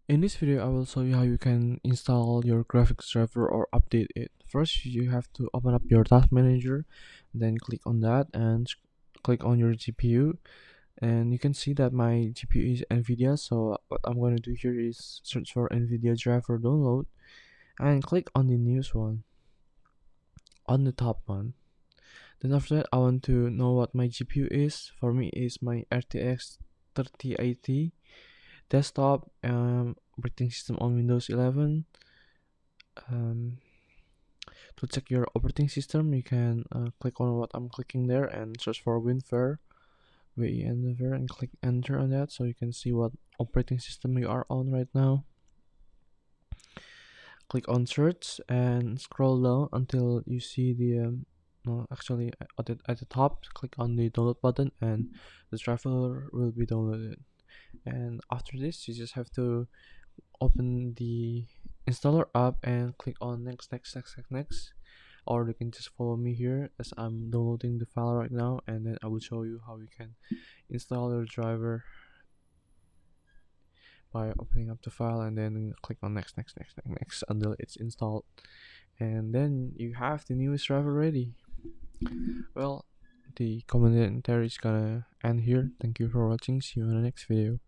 In this video, I will show you how you can install your graphics driver or update it. First, you have to open up your task manager, then click on that and click on your GPU. And you can see that my GPU is NVIDIA, so what I'm going to do here is search for NVIDIA driver download and click on the newest one, on the top one. Then after that, I want to know what my GPU is. For me, is my RTX 3080 desktop operating system on Windows 11. um, to check your operating system, you can click on what I'm clicking there and search for WinVer, WinVer, and click enter on that so you can see what operating system you are on right now. Click on search and scroll down until you see the no, actually at the top, click on the download button and the driver will be downloaded. And after this, you just have to open the installer app and click on next, or you can just follow me here as I'm downloading the file right now, and then I will show you how you can install your driver by opening up the file and then click on next until it's installed, and then you have the newest driver ready. Well, the commentary is gonna end here. Thank you for watching. See you in the next video.